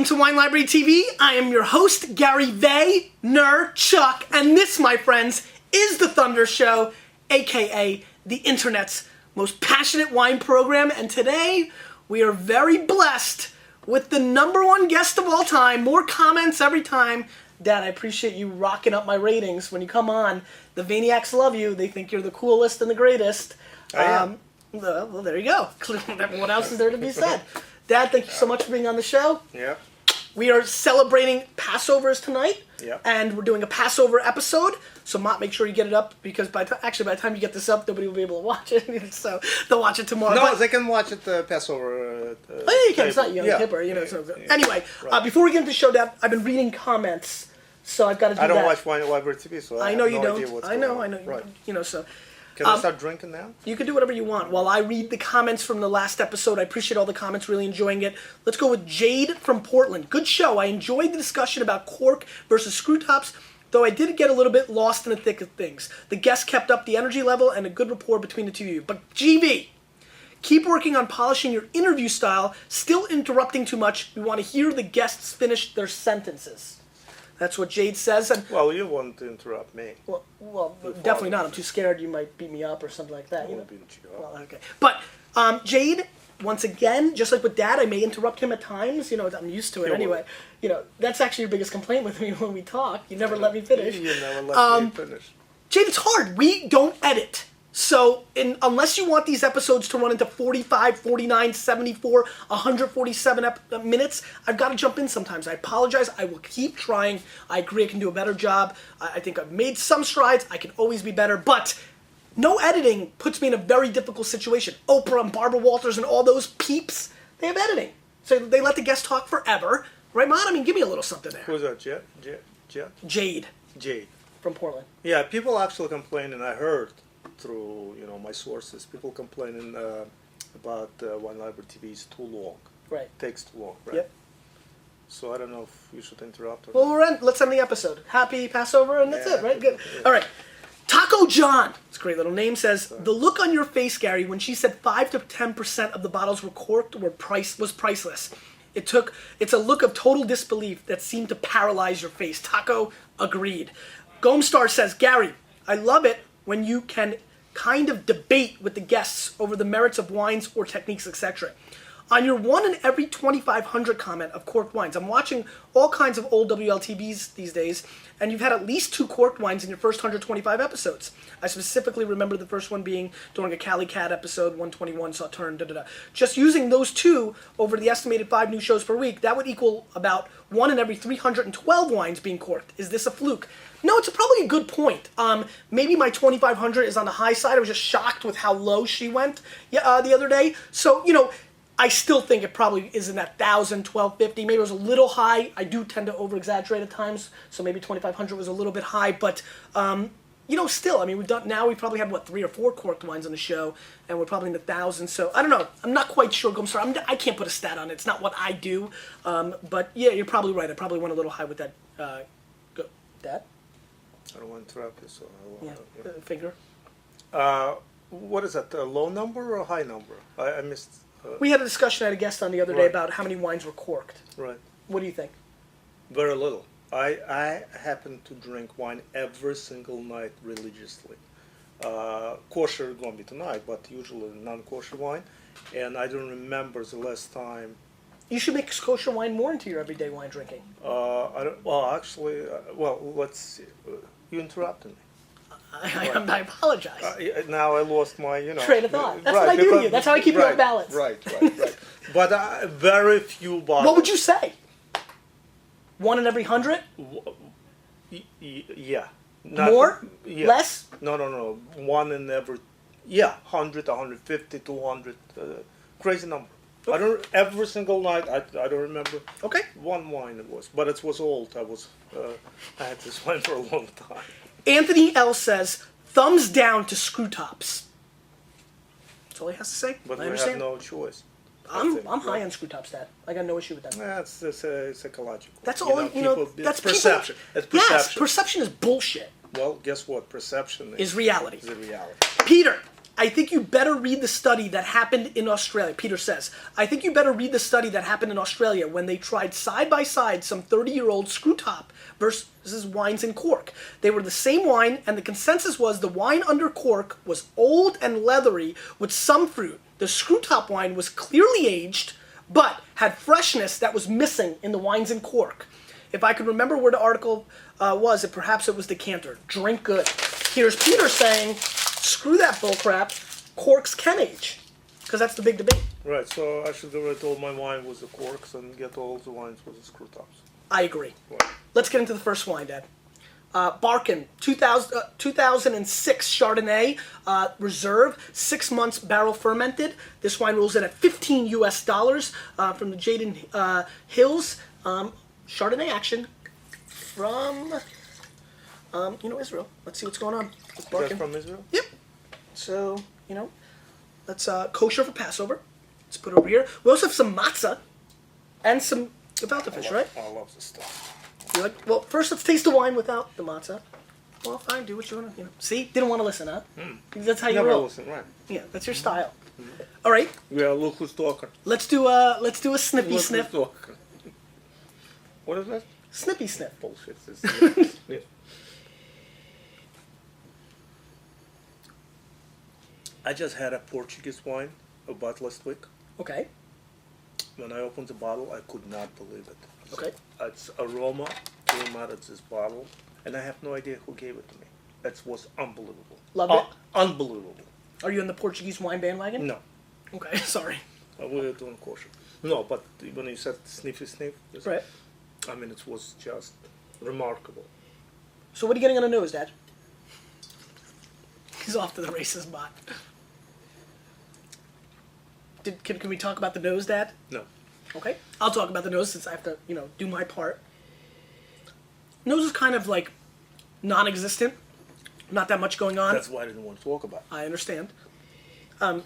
Welcome to Wine Library TV. I am your host, Gary Chuck, and this, my friends, is the Thunder Show, aka the internet's most passionate wine program. And today, we are very blessed with the #1 guest of all time. More comments every time. Dad, I appreciate you rocking up my ratings when you come on. The Vaniacs love you. They think you're the coolest and the greatest. I am. Well, there you go. What else is there to be said? Dad, thank you so much for being on the show. Yeah. We are celebrating Passovers tonight. Yeah. And we're doing a Passover episode. So, Mott, make sure you get it up because by the time you get this up, nobody will be able to watch it. So, they'll watch it tomorrow. No, they can watch it Passover. Oh, yeah, you can. It's not Yom Kippur, you know. So. Anyway, right. Before we get into the show, Dad, I've been reading comments. So, I've got to do that. I don't watch Wine Library TV, so I know have you no don't. idea what's I know. going on. Right. You know, so. Can I start drinking now? You can do whatever you want. While I read the comments from the last episode, I appreciate all the comments, really enjoying it. Let's go with Jade from Portland. Good show. I enjoyed the discussion about cork versus screw tops, though I did get a little bit lost in the thick of things. The guests kept up the energy level and a good rapport between the two of you. But GV, keep working on polishing your interview style, still interrupting too much. We want to hear the guests finish their sentences. That's what Jade says. And well, you want to interrupt me. Well, definitely not. I'm too scared you might beat me up or something like that. I won't beat you up. Well, okay. But Jade, once again, just like with Dad, I may interrupt him at times. You know, I'm used to it anyway. You know, that's actually your biggest complaint with me when we talk. You never let me finish. You never let me finish. Jade, it's hard. We don't edit. So, unless you want these episodes to run into 45, 49, 74, 147 minutes, I've got to jump in sometimes. I apologize. I will keep trying. I agree I can do a better job. I think I've made some strides. I can always be better. But no editing puts me in a very difficult situation. Oprah and Barbara Walters and all those peeps, they have editing. So they let the guests talk forever. Right, Mon? I mean, give me a little something there. Who's that, Jade? Jade. From Portland. Yeah, people actually complain, and I heard through my sources, people complaining about Wine Library TV is too long. Right. Takes too long, right? Yep. So I don't know if you should interrupt or well, let's end the episode. Happy Passover, and that's it, right? Good. Yeah. All right. Taco John, it's a great little name, says, the look on your face, Gary, when she said 5 to 10% of the bottles were corked was priceless. It's a look of total disbelief that seemed to paralyze your face. Taco agreed. Gomstar says, Gary, I love it when you can kind of debate with the guests over the merits of wines or techniques, etc. On your 1 in every 2,500 comment of corked wines, I'm watching all kinds of old WLTVs these days, and you've had at least 2 corked wines in your first 125 episodes. I specifically remember the first one being during a Cali Cat episode, 121, Sauterne, Just using those 2 over the estimated 5 new shows per week, that would equal about 1 in every 312 wines being corked. Is this a fluke? No, it's probably a good point. Maybe my 2,500 is on the high side. I was just shocked with how low she went the other day. So, I still think it probably is in that 1,000, 1,250. Maybe it was a little high. I do tend to over-exaggerate at times, so maybe 2,500 was a little bit high. But, still, I mean, we probably have, 3 or 4 corked wines on the show, and we're probably in the 1,000. So, I don't know. I'm not quite sure, Gomstar. I can't put a stat on it. It's not what I do. But, yeah, you're probably right. I probably went a little high with that. Dad? I don't want to interrupt you, so I won't. Finger. What is that, a low number or a high number? I missed. We had a discussion, I had a guest on the other day about how many wines were corked. Right. What do you think? Very little. I happen to drink wine every single night religiously. Kosher going to be tonight, but usually non-kosher wine. And I don't remember the last time. You should make kosher wine more into your everyday wine drinking. Let's see. You interrupted me. I apologize. Now I lost my, train of thought. That's what I do to you. That's how I keep you on balance. Right. But very few bottles. What would you say? 1 in every 100? Yeah. More? Yeah. Less? No. 1 in every, 100, 150, 200. Crazy number. Okay. Every single night, I don't remember. Okay. 1 wine it was, but it was old. I had this wine for a long time. Anthony L. says, thumbs down to screw tops. That's all he has to say. But I we understand. have no choice. I'm high on screw tops, Dad. I got no issue with that. It's psychological. That's all, that's perception. It's perception. Yes, perception is bullshit. Well, guess what? Perception is reality. Is a reality. Peter, I think you better read the study that happened in Australia. Peter says, I think you better read the study that happened in Australia when they tried side by side some 30-year-old screw top versus wines in cork. They were the same wine, and the consensus was the wine under cork was old and leathery with some fruit. The screw top wine was clearly aged, but had freshness that was missing in the wines in cork. If I could remember where the article was, perhaps it was decanter. Drink good. Here's Peter saying, screw that bullcrap. Corks can age, because that's the big debate. Right, so I should have read all my wine with the corks and get all the wines with the screw tops. I agree. Right. Let's get into the first wine, Dad. Barkan, 2006 Chardonnay, reserve, 6 months barrel fermented. This wine rolls in at $15 US from the Jaden Hills. Chardonnay action from, Israel. Let's see what's going on with Barkan. Is that from Israel? Yep. So, let's kosher for Passover. Let's put it over here. We also have some matzah and some gefilte fish, right? I love this stuff. You like? Well, first let's taste the wine without the matzah. Well, fine, do what you want to. See, didn't want to listen, huh? That's how you Never roll. listen, right? Yeah, that's your style. All right, Yeah, look who's talking. let's do a snippy Look sniff. who's talking. What is that? Snippy sniff. Bullshit. This yeah. I just had a Portuguese wine about last week. Okay. When I opened the bottle, I could not believe it. Okay. Its aroma came out of this bottle, and I have no idea who gave it to me. That was unbelievable. Love it. Unbelievable. Are you in the Portuguese wine bandwagon? No, Okay, sorry. we're doing kosher. No, but when you said sniffy sniff, Right. I mean, it was just remarkable. So what are you getting on the nose, Dad? He's off to the races, bot. Can we talk about the nose, Dad? No. Okay. I'll talk about the nose since I have to, do my part. Nose is kind of like non-existent. Not that much going on. That's why I didn't want to talk about it. I understand.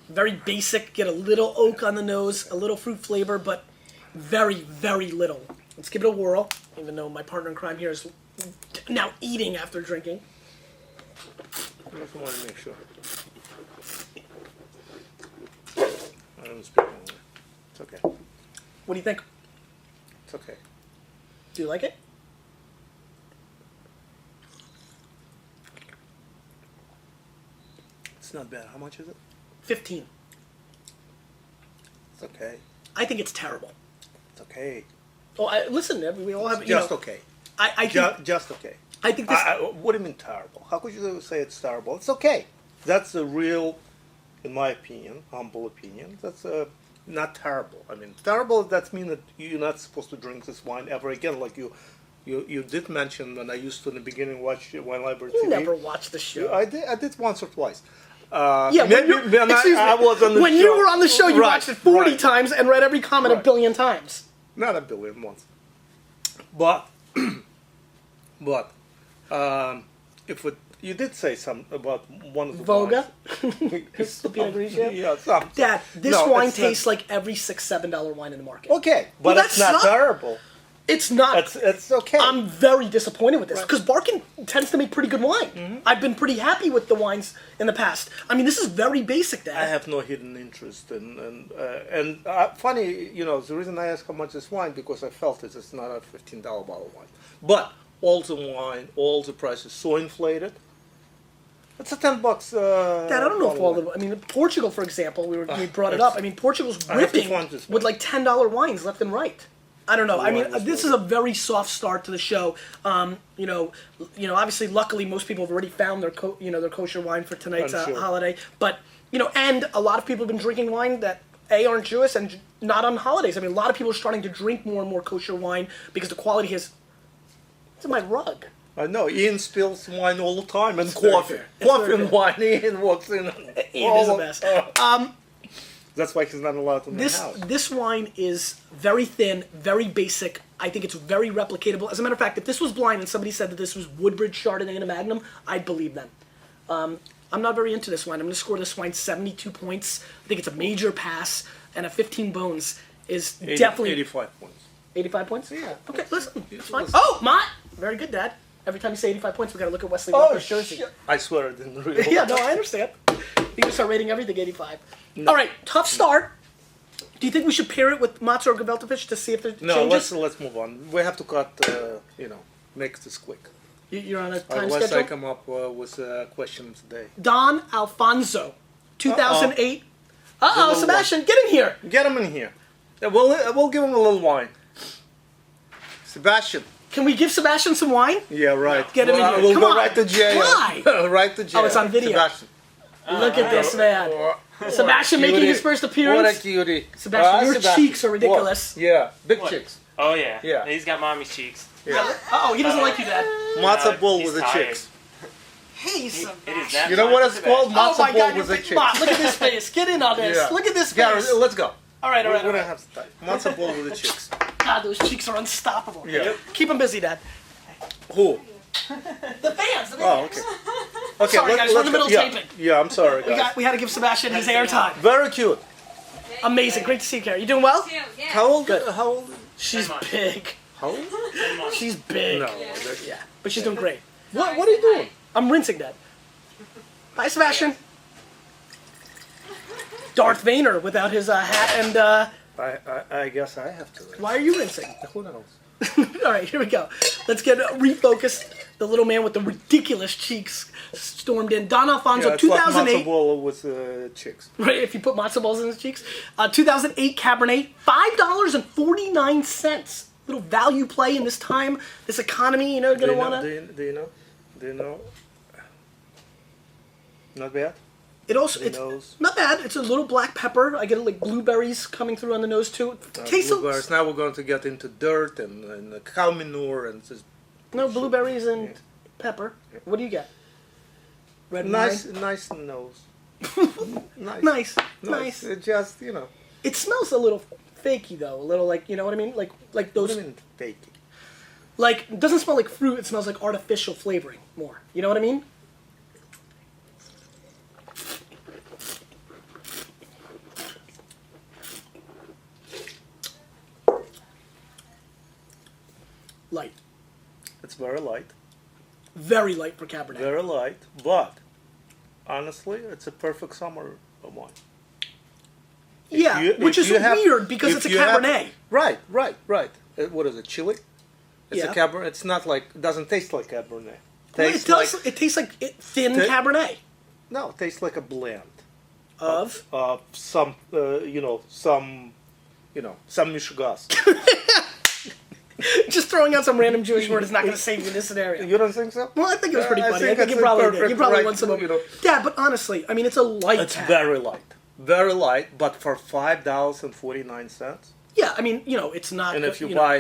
Very basic. Get a little oak on the nose, a little fruit flavor, but very, very little. Let's give it a whirl, even though my partner in crime here is now eating after drinking. I just want to make sure. I don't speak English. It's okay. What do you think? It's okay. Do you like it? It's not bad. How much is it? 15. It's okay. I think it's terrible. It's okay. Oh, listen, we all have, Just okay. I think, Just okay. I think this... What do you mean terrible? How could you say it's terrible? It's okay. That's a real, in my opinion, humble opinion. That's not terrible. I mean, terrible, that means that you're not supposed to drink this wine ever again. Like you did mention when I used to in the beginning watch WineLibraryTV. You never watched the show. I did once or twice. Yeah, maybe when I was on the when show. you were on the show, you Right, watched it 40 right. times and read every comment a Right. billion times. Not a billion once. But if you did say something about one of the Voga? wines. The Pinot Grigio? Yeah, some. Dad, this No, wine it's not- tastes like every $6-7 wine in the market. Okay, but Well, it's that's not not- terrible. It's not. It's okay. I'm very disappointed with this Right. because Barkan tends to make pretty good wine. I've been pretty happy with the wines in the past. I mean, this is very basic, Dad. I have no hidden interest in, and funny, the reason I asked how much is wine because I felt it's not a $15 bottle of wine, but all the wine, all the prices so inflated. It's a $10. Dad, I don't know if all the. I mean, Portugal, for example, we brought it up. I mean, Portugal's I have to ripping find this with one. like $10 wines left and right. I don't know. I mean, Wine is this is a very soft start to the show. Obviously, luckily, most people have already found their their kosher wine for tonight's I'm sure. holiday. But and a lot of people have been drinking wine that aren't Jewish and not on holidays. I mean, a lot of people are starting to drink more and more kosher wine because the quality has. It's in my rug. I know Ian spills wine all the time and very coffee, fair. It's coffee very and fair. wine. Ian walks in. Ian is the best. That's why he's not allowed in the house. This wine is very thin, very basic. I think it's very replicatable. As a matter of fact, if this was blind and somebody said that this was Woodbridge Chardonnay in a Magnum, I'd believe them. I'm not very into this wine. I'm going to score this wine 72 points. I think it's a major pass, and a 15 bones is definitely 85 points. 85 points. Yeah. Okay, listen, it's fine. listen. Oh, Mott! Very good, Dad. Every time you say 85 points, we gotta look at Wesley Oh, Walker's jersey. shit. I swear I didn't realize. Yeah, no, I understand. You can start rating everything 85. All right, tough start. Do you think we should pair it with matzah or gefilte fish to see if there's No, changes? let's move on. We have to cut, make this quick. You're on a time Unless schedule? I come up with a question today. Don Alfonso, 2008. Uh-oh, Little Sebastian, get in here. Get him in here. Yeah, we'll give him a little wine. Sebastian. Can we give Sebastian some wine? Yeah, right. Get him in here. We'll Come go on. right to jail. Why? Right to jail. Oh, it's on video. Sebastian. Look at this man. Sebastian making his first What a appearance. cutie. Sebastian, your cheeks are ridiculous. What? Yeah, big What? chicks. Oh yeah. Yeah. He's got mommy's cheeks. Yeah. Uh-oh, he doesn't like you, Dad. Matzo ball he's with the tired. chicks. Hey, It is Sebastian. that You know what time it's for called? that. Oh my Matzo ball God, with you're the big. chicks. Mom, look at this face. Get in on this. Yeah. Look at this Gary, face. let's go. All right, all right, We're all gonna right. have some time. Matzo ball with the chicks. God, those cheeks are unstoppable. Yeah. Keep him busy, Dad. Who? The fans. Oh, okay. Okay, Sorry, guys, we're in the middle of yeah, taping. Yeah, I'm sorry, guys. We had to give Sebastian his airtime. Very cute. Amazing. Great to see you, Carrie. You doing well? How old? Good. How old? She's big. How old? She's big. No. that- Yeah, but she's doing great. What are you doing? I'm rinsing that. Hi, Sebastian. Darth Vader without his hat and, I guess I have to. why are you rinsing? Who knows? All right, here we go. Let's get refocused. The little man with the ridiculous cheeks stormed in. Don Alfonso, Yeah, it's like 2008. matzo ball with chicks. Right, if you put matzo balls in his cheeks. 2008 Cabernet, $5.49. Little value play in this time, this economy. You know, you're Do gonna you know? wanna. Do you know? Do you know? Not bad. It also The it's nose. not bad. It's a little black pepper. I get like blueberries coming through on the nose too. Tastes Blueberries. Now we're going to get into dirt and cow manure and just no blueberries and Yeah. pepper. What do you get? Red nice wine. nose. nice. Nice. It just It smells a little fakey though. A little like, you know what I mean? Like What those. do you mean fakey? Like it doesn't smell like fruit. It smells like artificial flavoring more. You know what I mean? Light. It's very light. Very light for Cabernet. Very light, but honestly, it's a perfect summer wine. Yeah, you- which if is you have- weird because if it's a you have- Cabernet. Right. What is it? Chili? It's Yeah. a Cabernet. It's not like. It doesn't taste like Cabernet. Well, Tastes it does. like It tastes like thin Thi- Cabernet no. It tastes like a blend of. some mishugas. Just throwing out some random Jewish word is not going to save you in this scenario. You don't think so? Well, I think it was pretty I funny. I think think you it's probably did. perfect, You probably right, want some of you know. Dad, but honestly, I mean, it's a light. It's Cab. very light, but for $5.49. Yeah, I mean, it's not. And if you know- buy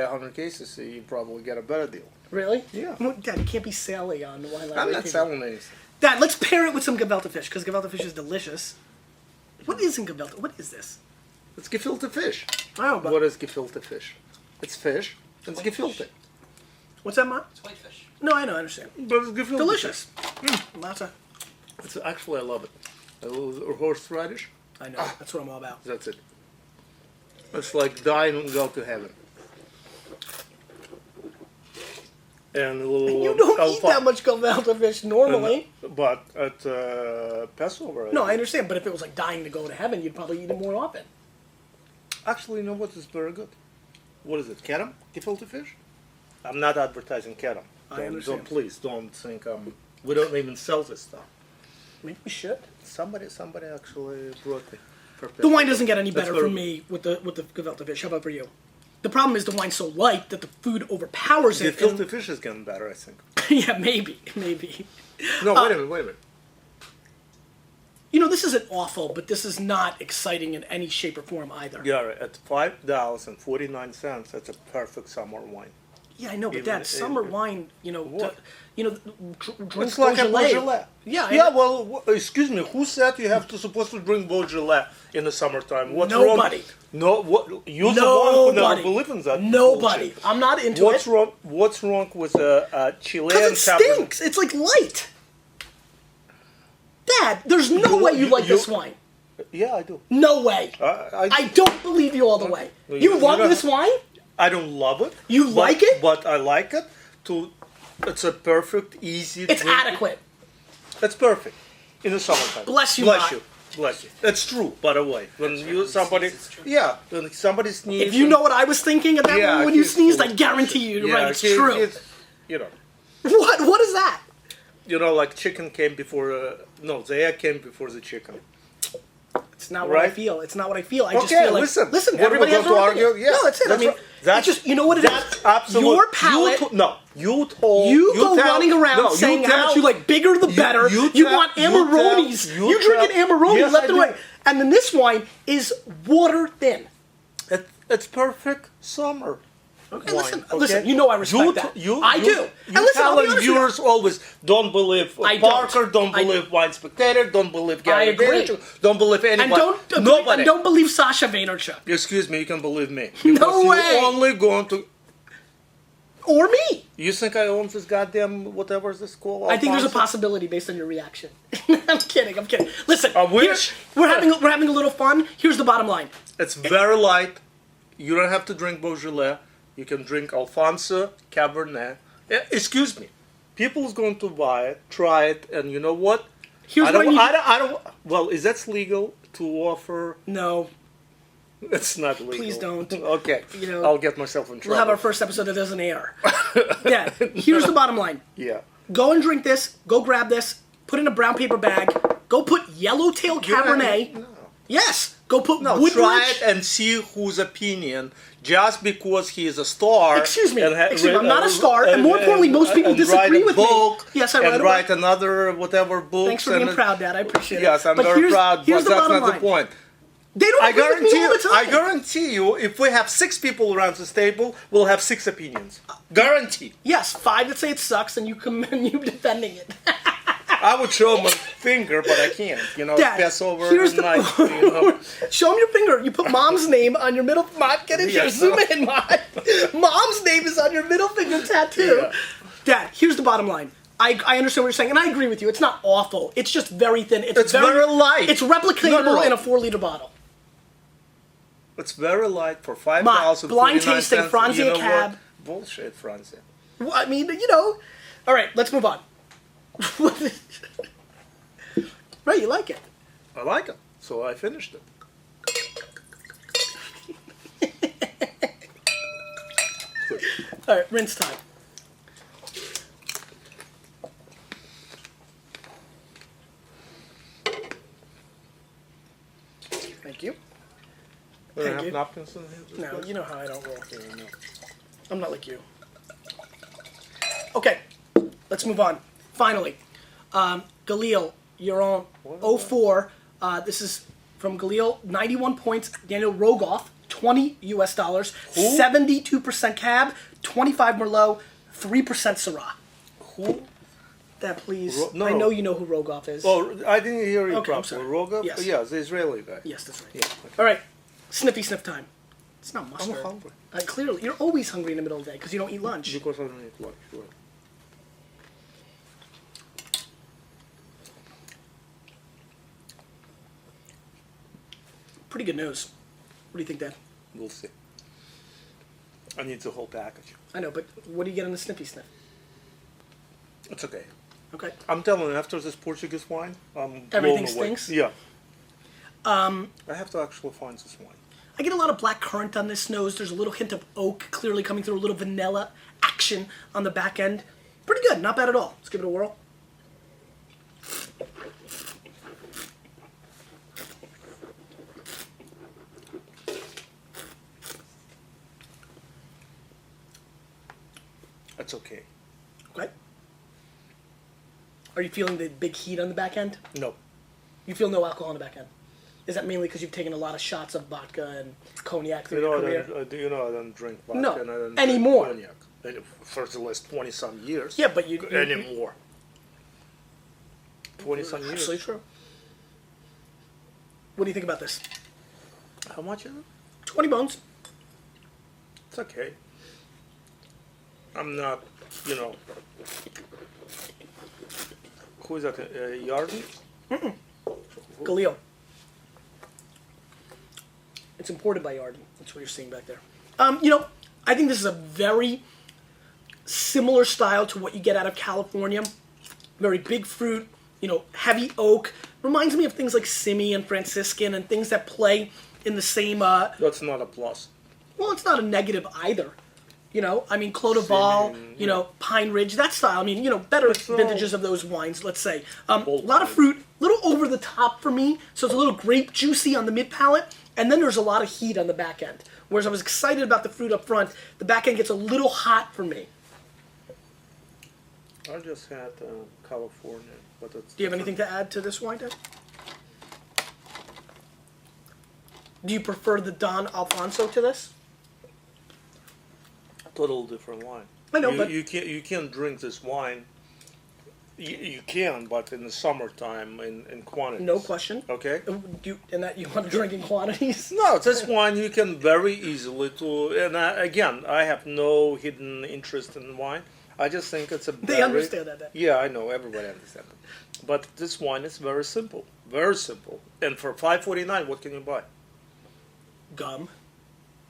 100 cases, you probably get a better deal. really, Yeah. Well, Dad, you can't be silly on the wine. I'm not selling anything. Dad, let's pair it with some gefilte fish because gefilte fish is delicious. What is in gefilte? What is this? It's gefilte fish. Oh, but What is gefilte fish? It's fish. It's gefilte. what's that, Ma? It's whitefish. No, I know, I understand. But it's gefilte. Delicious. Lots of. It's actually I love it. A little horseradish. I know. That's what I'm all about. That's it. It's like dying and go to heaven. And a little. You don't eat that much gefilte fish normally. But at Passover. No, I understand. But if it was like dying to go to heaven, you'd probably eat it more often. Actually, you know what is very good? What is it? Kedem? Gefilte fish? I'm not advertising Kedem. I understand. Please don't think we don't even sell this stuff. Maybe we should. Somebody actually brought me. The wine doesn't get any That's better very for me with the gefilte fish. How about for you? The problem is the wine's so light that the food overpowers it. Gefilte and- fish is getting better, I think. Yeah, maybe. No, wait a minute. This isn't awful, but this is not exciting in any shape or form either. Yeah, right. At $5.49, that's a perfect summer wine. Yeah, I know, but Even Dad, summer if- wine, What? drink It's like a Beaujolais. Beaujolais. Yeah, Yeah, well, excuse me. Who said you have to supposed to drink Beaujolais in the summertime? What's Nobody. wrong? No, what? You're the one who never Nobody. believe in that. Nobody. bullshit. I'm not into What's it. wrong? What's wrong with a Chilean Because it Cabernet? stinks. It's like light. Dad, there's no way you like this wine. Yeah, I do. No way. I don't believe you all the way. You- You you love don't- this wine? I don't love it. You like it? But I like it to It's a perfect, easy. It's adequate. It's perfect in the summertime. Bless you, Bless Mott. you. Bless you. It's true, by the way. When you somebody, yeah, when somebody sneezes. If you know what I was thinking at that Yeah, moment when you he's sneezed, cool. I guarantee you, you're right. It's he- true. he's- you know, What is that? like chicken came before. No, the egg came before the chicken. It's not what I Right? feel. It's not what I feel. I just Okay, feel like listen. listen. What are we Everybody has going their to own opinion. argue? Yeah, No, that's it. I mean, that's it's just you know what it is. That's absolute. Your palate. You told. You go tell- running around no, saying you how tell- much you like bigger the better. You, tell- want you Amaronis. tell- You drinking tell- Amaroni Yes, left I and do. right. And then this wine is water thin. It's perfect summer. Okay, wine, listen. You know I respect that. I do. You And listen, I'll be telling honest with you. viewers always don't believe I don't. Parker, don't I believe Wine Spectator, don't believe I Gary agree. Vaynerchuk, don't believe anybody. And Nobody. don't believe Sasha Vaynerchuk Excuse me, you can believe me. No Because way. You're only going to. or me. You think I own this goddamn whatever this called? I think there's a Alfonso? possibility based on your reaction. I'm kidding. Listen, I wish. we're having a little fun. Here's the bottom line. It's very light. You don't have to drink Beaujolais. You can drink Alfonso, Cabernet. Excuse me. People's going to buy it, try it, and you know what? Here's what I need. I don't. Well, is that legal to offer? No, It's not legal. Please don't. Okay. You know, I'll get myself in trouble. we'll have our first episode that doesn't air. Yeah. Here's the bottom line. Yeah. Go and drink this. Go grab this. Put it in a brown paper bag. Go put Yellowtail Cabernet. No. Yes. Go put No, Woodbridge. try it and see whose opinion, just because he is a star. Excuse me. and I'm not a star, and more importantly, most people disagree with me. Yes, Yes, I read and a write book. another whatever book. Thanks for being proud, Dad. I appreciate it. Yes, I'm But very here's- proud, here's but the that's bottom not the line. point. They don't I agree with guarantee me all you. the time. I guarantee you, if we have 6 people around this table, we'll have 6 opinions. Guarantee. Yes, 5 that say it sucks, and you come and you defending it. I would show my finger, but I can't. You know, Dad, Passover here's the- night. You know. Show him your finger. You put Mom's name on your middle. Mom, get in here. Yes. Zoom in, Mom. Mom's name is on your middle finger tattoo. Yeah. Dad, here's the bottom line. I understand what you're saying, and I agree with you. It's not awful. It's just very thin. It's very light. It's replicatable No. in a 4-liter bottle. It's very light for 5,000. blind 49 tasting, cents. Franzia You know Cab. what? Bullshit, Franzia. Well, I mean, you know. All right, let's move on. Right, you like it. I like it, so I finished it. Good. All right, rinse time. Thank you. We don't Thank have you. napkins in here? No, you know how I don't roll. Yeah, no. I'm not like you. Okay, let's move on. Finally, Galil, Yiron, 04. This is from Galil, 91 points. Daniel Rogoff, $20 US, 72% Cab, 25 Merlot, 3% Syrah. Who? That please. No. I know you know who Rogoff is. Oh, I didn't hear you Okay, I'm properly. sorry. Roga? Yes. Yeah, the Israeli guy. Yes, that's right. Yeah. Okay. All right, sniffy sniff time. It's not mustard. hungry. Clearly, you're always hungry in the middle of the day because you don't eat lunch. Because I don't eat lunch. Right. Pretty good news. What do you think, Dad? We'll see. I need the whole package. I know, but what do you get on the sniffy sniff? It's okay. Okay. I'm telling you, after this Portuguese wine, I'm Everything blown away. stinks? Yeah. I have to actually find this wine. I get a lot of black currant on this nose. There's a little hint of oak clearly coming through, a little vanilla action on the back end. Pretty good, not bad at all. Let's give it a whirl. It's okay. Okay. Are you feeling the big heat on the back end? No. You feel no alcohol on the back end? Is that mainly because you've taken a lot of shots of vodka and cognac through You know, your I career? don't drink vodka No, and I don't anymore. drink cognac. For the last 20-some years. Yeah, but you... Anymore. 20-some years. Absolutely true. What do you think about this? How much is it? 20 bones. It's okay. I'm not, you know... Who is that? Yarden? Galil. It's imported by Yiron. That's what you're seeing back there. You know, I think this is a very similar style to what you get out of California. Very big fruit, heavy oak. Reminds me of things like Simi and Franciscan and things that play in the same. That's not a plus. Well, it's not a negative either. Clos de Val, Pine Ridge, that style. Better vintages of those wines, let's say. A lot of fruit, a little over the top for me, so it's a little grape juicy on the mid palate, and then there's a lot of heat on the back end. Whereas I was excited about the fruit up front, the back end gets a little hot for me. I just had California, but it's. Do you have anything to add to this wine, Dad? Do you prefer the Don Alfonso to this? Total different wine. I know, but you can't drink this wine. You can, but in the summertime in quantities. No question. Okay. And that you want to drink in quantities? No, this wine you can very easily And again, I have no hidden interest in wine. I just think it's a. They understand that. Yeah, I know. Everybody understands it. But this wine is very simple. Very simple. And for $5.49, what can you buy? Gum.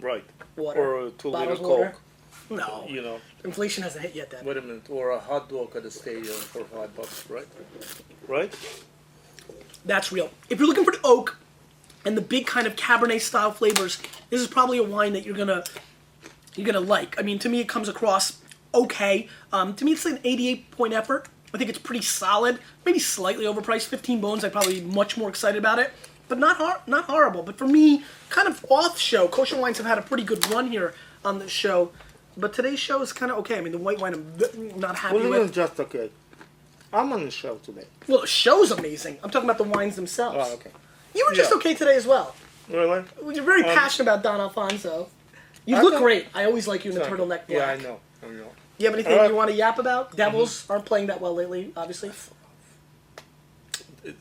Right. Water. Or a 2 liter Bottles of water. Coke. No. Inflation hasn't hit yet, Dad. Wait a minute. Or a hot dog at the stadium for $5, right? Right? That's real. If you're looking for the oak and the big kind of Cabernet style flavors, this is probably a wine that you're gonna like. To me, it comes across okay. To me, it's an 88-point effort. I think it's pretty solid. Maybe slightly overpriced. 15 bones. I'd probably be much more excited about it. But not horrible. But for me, kind of off show. Kosher wines have had a pretty good run here on this show. But today's show is kind of okay. The white wine I'm not happy Well, with. it's just okay. I'm on the show today. Well, the show's amazing. I'm talking about the wines themselves. Oh, okay. You were just okay today as well. Really? You're very passionate about Don Alfonso. You look great. I always like you in the turtleneck black. Yeah, I know. You have anything you want to yap about? Devils aren't playing that well lately, obviously.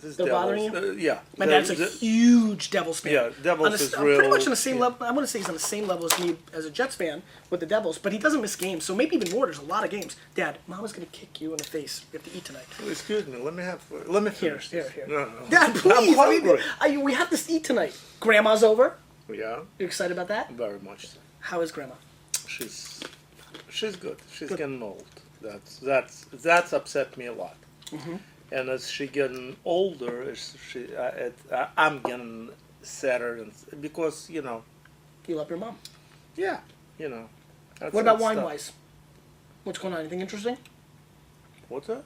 They're bothering you? Yeah. My dad's a huge Devils fan. Yeah, Devils is real. Pretty much on the same level. I want to say he's on the same level as me as a Jets fan with the Devils, but he doesn't miss games, so maybe even more. There's a lot of games. Dad, Mama's going to kick you in the face. We have to eat tonight. Excuse me. Let me finish. Here. No. Dad, please. I'm hungry. We have to eat tonight. Grandma's over. Yeah. You excited about that? Very much so. How is Grandma? She's good. She's getting old. That's upset me a lot. Mm-hmm. And as she getting older, I'm getting sadder, because You love your mom. Yeah, What about wine-wise? What's going on? Anything interesting? What's that?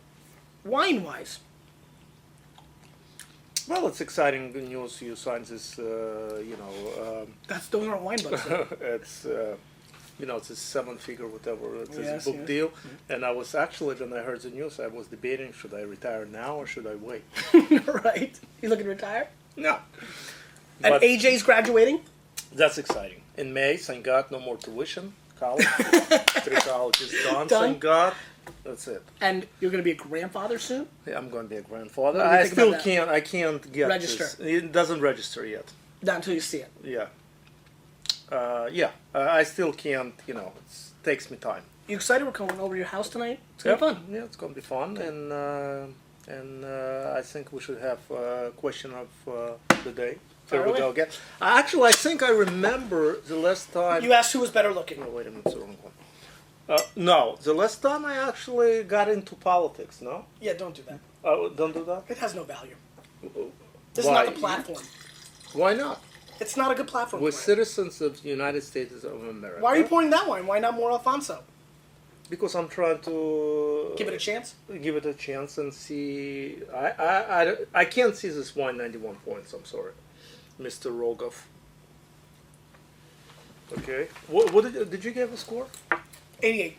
Wine-wise. Well, it's exciting news. You signed this, Those aren't wine buds. it's. It's a 7-figure, whatever. It's Yes, a book deal. And I was actually, when I heard the news, I was debating, should I retire now or should I wait? Right. You looking to retire? No. And But AJ's graduating? that's exciting. In May, thank God, no more tuition. College. 3 colleges done, thank God. That's it. And you're going to be a grandfather soon? Yeah, I'm going to be a grandfather. What do you I think still about that? I can't get Register. this. It doesn't register yet. Not until you see it. Yeah. I still can't, it takes me time. You excited? We're coming over to your house tonight? It's going to be fun. Yeah, it's going to be fun. And I think we should have a question of the day. Here we go again. Actually, I think I remember the last time. You asked who was better looking. Oh, wait a minute, it's the wrong one. No, the last time I actually got into politics, no? Yeah, don't do that. Don't do that? It has no value. This Why? is not the platform. Why not? It's not a good platform. We're for it. citizens of the United States of America. Why are you pouring that wine? Why not more Alfonso? Because I'm trying to Give it a chance? Give it a chance and see. I can't see this wine 91 points. I'm sorry, Mr. Rogoff. Okay. What did you give a score? 88.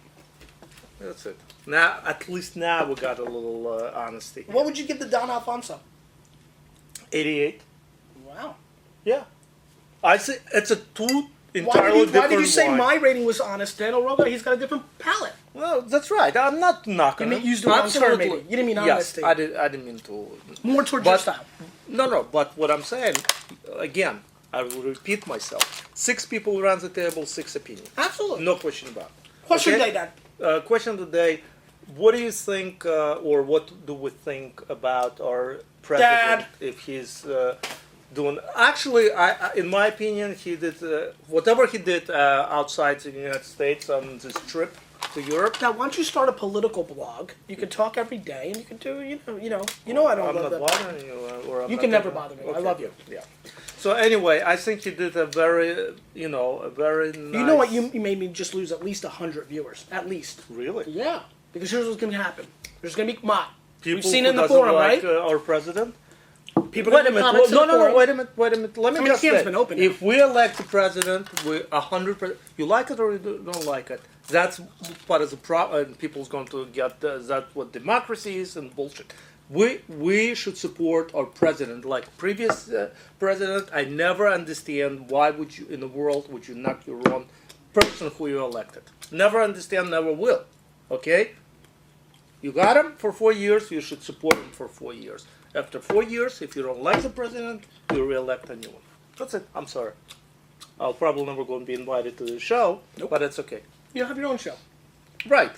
That's it. Now, at least now we got a little honesty. What would you give the Don Alfonso? 88. Wow. Yeah. I say it's a two entirely different Why did you say wine. my rating was honest? Daniel Roga, he's got a different palate. Well, that's right. I'm not knocking You him. used the wrong term, Absolutely. maybe. You didn't mean Yes, honesty. I didn't mean to. More towards your style. No. But what I'm saying, again, I will repeat myself. 6 people around the table, 6 opinions. Absolutely. No question about it. Question Okay? of the day, Dad. Question of the day. What do you think, or what do we think about our president? Dad. If he's doing... Actually, in my opinion, he did... whatever he did outside the United States on this trip, to Europe. Now, why don't you start a political blog? You could talk every day, and you could do, I don't I'm love not that. bothering you. Or I'm You not can never gonna- bother me. I Okay, love you. Yeah. So anyway, I think you did a very, a very nice... You know what? You made me just lose at least 100 viewers. At least. Really? Yeah. Because here's what's going to happen. There's going to be mock. People We've seen it in who the doesn't forum, like, right? Our president? People Wait a gonna minute. comments in the No, forum. wait a minute. Let me I mean, just the can's say, been open now. if we elect the president, we 100%, you like it or you don't like it, that's part of the problem, and people's going to get, that's what democracy is and bullshit. We should support our president. Like previous president, I never understand why would you, in the world, would you knock your own person who you elected. Never understand, never will. Okay? You got him for 4 years, you should support him for 4 years. After 4 years, if you don't like the president, you re-elect a new one. That's it. I'm sorry. I'll probably never go and be invited to the show, but it's okay. You have your own show. Right.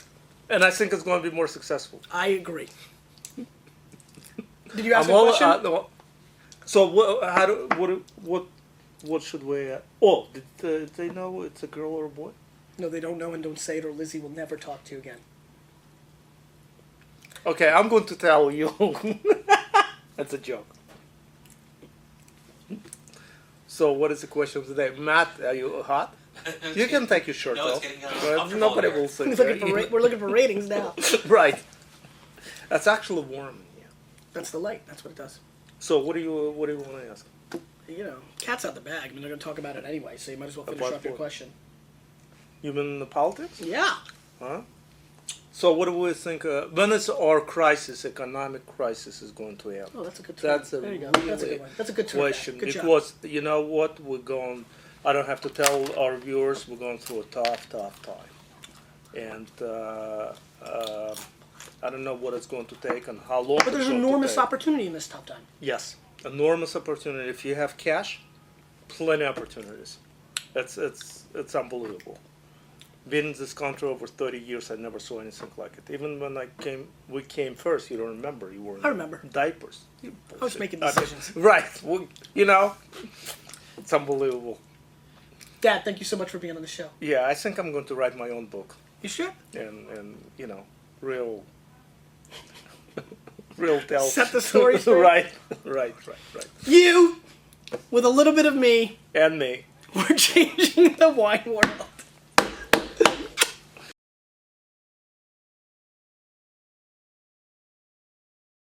And I think it's going to be more successful. I agree. Did you ask a question? No. So what should we... did they know it's a girl or a boy? No, they don't know and don't say it, or Lizzie will never talk to you again. Okay, I'm going to tell you. That's a joke. So what is the question of the day? Matt, are you hot? You can take your shirt No, off. it's getting Right? uncomfortable Nobody here. will say We're that. looking for ratings now. Right. That's actually warm in here. That's the light. That's what it does. So what do you want to ask? Cat's out the bag. I mean, they're going to talk about it anyway, so you might as well finish About off your what? question. You mean the politics? Yeah. Huh? So what do we think? When is our crisis, economic crisis, is going to end? Oh, that's a good term. That's a there you go. really That's a good one. That's a good term. question. Good job. Because you know what, we're going. I don't have to tell our viewers we're going through a tough time, and I don't know what it's going to take and how long. But there's enormous opportunity in this tough time. Yes, enormous opportunity. If you have cash, plenty of opportunities. It's unbelievable. Been in this country over 30 years, I never saw anything like it. Even when we came first. You don't remember? You were in I remember. diapers. I was making decisions. Right. Well, it's unbelievable. Dad, thank you so much for being on the show. Yeah, I think I'm going to write my own book, You should. and real tell. Set the story straight. right. You, with a little bit of me, And me. we're changing the wine world.